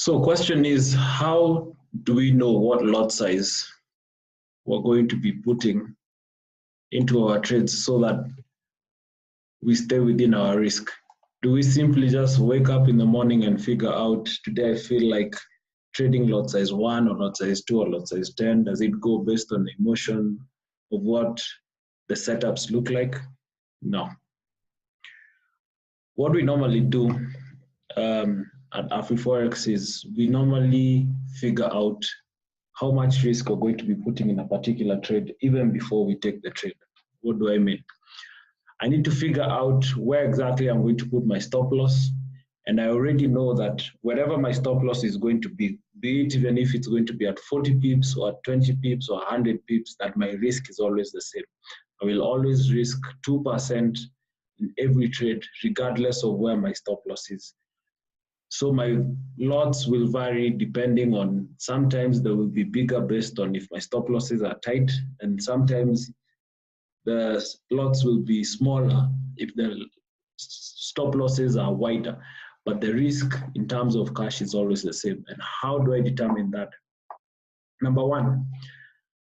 So question is, how do we know what lot size we're going to be putting into our trades so that we stay within our risk? Do we simply just wake up in the morning and figure out, today I feel like trading lot size 1 or lot size 2 or lot size 10? Does it go based on the emotion of what the setups look like? No. What we normally do at Afriforex is we normally figure out how much risk we're going to be putting in a particular trade even before we take the trade. What do I mean? I need to figure out where exactly I'm going to put my stop loss. And I already know that wherever my stop loss is going to be it even if it's going to be at 40 pips or at 20 pips or 100 pips, that my risk is always the same. I will always risk 2% in every trade, regardless of where my stop loss is. So my lots will vary depending on, sometimes they will be bigger based on if my stop losses are tight, and sometimes the lots will be smaller if the stop losses are wider, but the risk in terms of cash is always the same. And how do I determine that? Number one,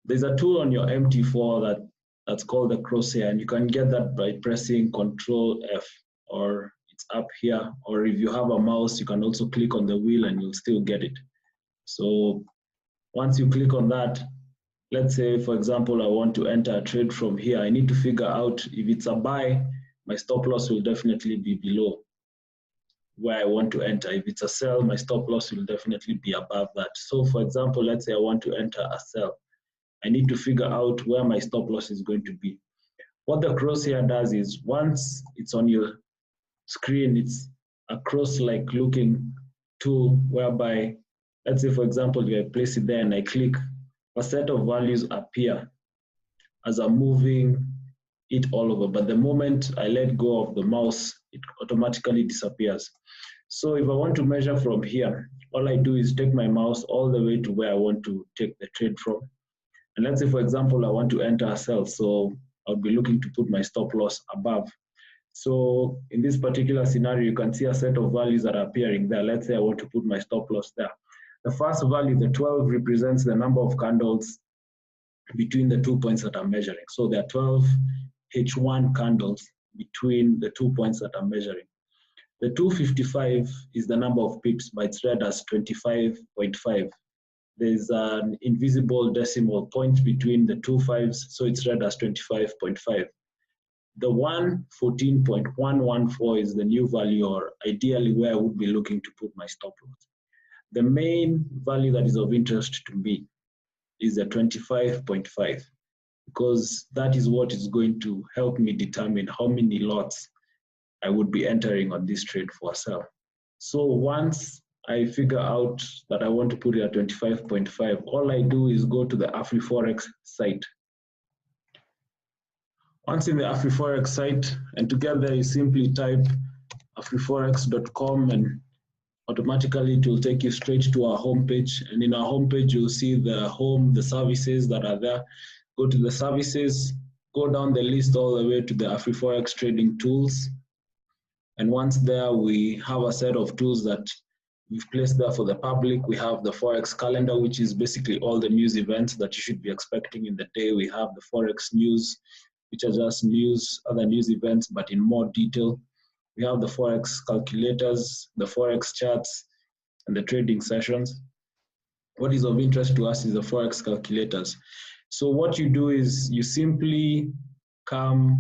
there's a tool on your MT4 that's called the crosshair, and you can get that by pressing Control F, or it's up here, or if you have a mouse, you can also click on the wheel and you'll still get it. So once you click on that, let's say, for example, I want to enter a trade from here. I need to figure out if it's a buy, my stop loss will definitely be below where I want to enter. If it's a sell, my stop loss will definitely be above that. So for example, let's say I want to enter a sell. I need to figure out where my stop loss is going to be. What the crosshair does is, once it's on your screen, it's a cross-like looking tool whereby, let's say for example, if I place it there and I click, a set of values appear as I'm moving it all over. But the moment I let go of the mouse, it automatically disappears. So if I want to measure from here, all I do is take my mouse all the way to where I want to take the trade from. And let's say, for example, I want to enter a sell. So I'll be looking to put my stop loss above. So in this particular scenario, you can see a set of values that are appearing there. Let's say I want to put my stop loss there. The first value, the 12, represents the number of candles between the 2 points that I'm measuring. So there are 12 H1 candles between the 2 points that I'm measuring. The 255 is the number of pips, but it's read as 25.5. There's an invisible decimal point between the two fives, so it's read as 25.5. The 114.114 is the new value, or ideally where I would be looking to put my stop loss. The main value that is of interest to me is the 25.5, because that is what is going to help me determine how many lots I would be entering on this trade for a sell. So once I figure out that I want to put it at 25.5, all I do is go to the Afriforex site. Once in the Afriforex site, and together you simply type afriforex.com, and automatically it will take you straight to our homepage. And in our homepage, you'll see the services that are there. Go to the services, go down the list all the way to the Afriforex trading tools. And once there, we have a set of tools that we've placed there for the public. We have the Forex calendar, which is basically all the news events that you should be expecting in the day. We have the Forex news, which are just news, other news events, but in more detail. We have the Forex calculators, the Forex charts, and the trading sessions. What is of interest to us is the Forex calculators. So what you do is you simply come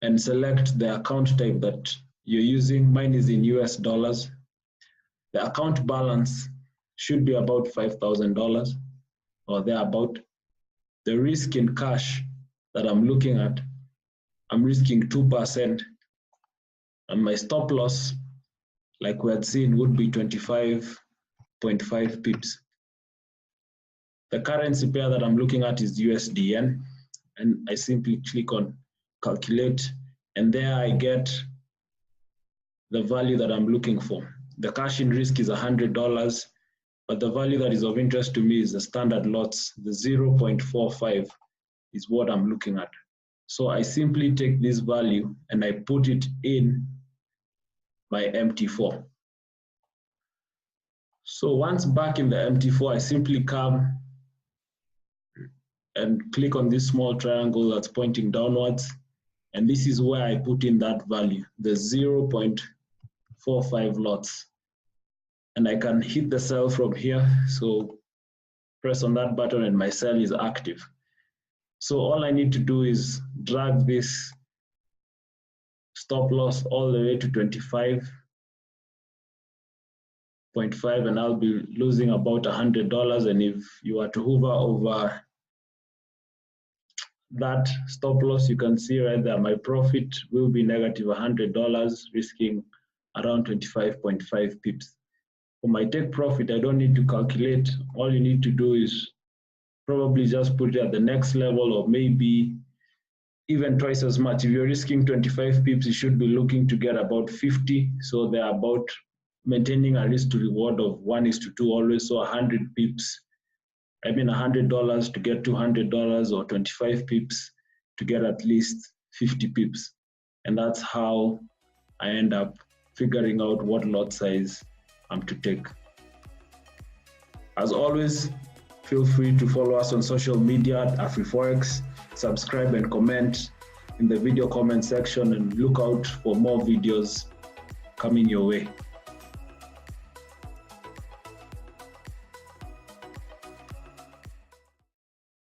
and select the account type that you're using. Mine is in US dollars. The account balance should be about $5,000 or thereabout. The risk in cash that I'm looking at, I'm risking 2%. And my stop loss, like we had seen, would be 25.5 pips. The currency pair that I'm looking at is USDN, and I simply click on calculate, and there I get the value that I'm looking for. The cash in risk is $100, but the value that is of interest to me is the standard lots. The 0.45 is what I'm looking at. So I simply take this value and I put it in my MT4. So once back in the MT4, I simply come and click on this small triangle that's pointing downwards. And this is where I put in that value, the 0.45 lots. And I can hit the sell from here. So press on that button and my sell is active. So all I need to do is drag this stop loss all the way to 25.5 and I'll be losing about $100. And if you were to hover over that stop loss, you can see right there, my profit will be negative $100, risking around 25.5 pips. For my take profit, I don't need to calculate. All you need to do is probably just put it at the next level, or maybe even twice as much. If you're risking 25 pips, you should be looking to get about 50. So they're about maintaining a risk to reward of 1:2 always. So 100 pips, I mean $100 to get $200, or 25 pips to get at least 50 pips. And that's how I end up figuring out what lot size I'm to take. As always, feel free to follow us on social media at Afriforex, subscribe and comment in the video comment section, and look out for more videos coming your way.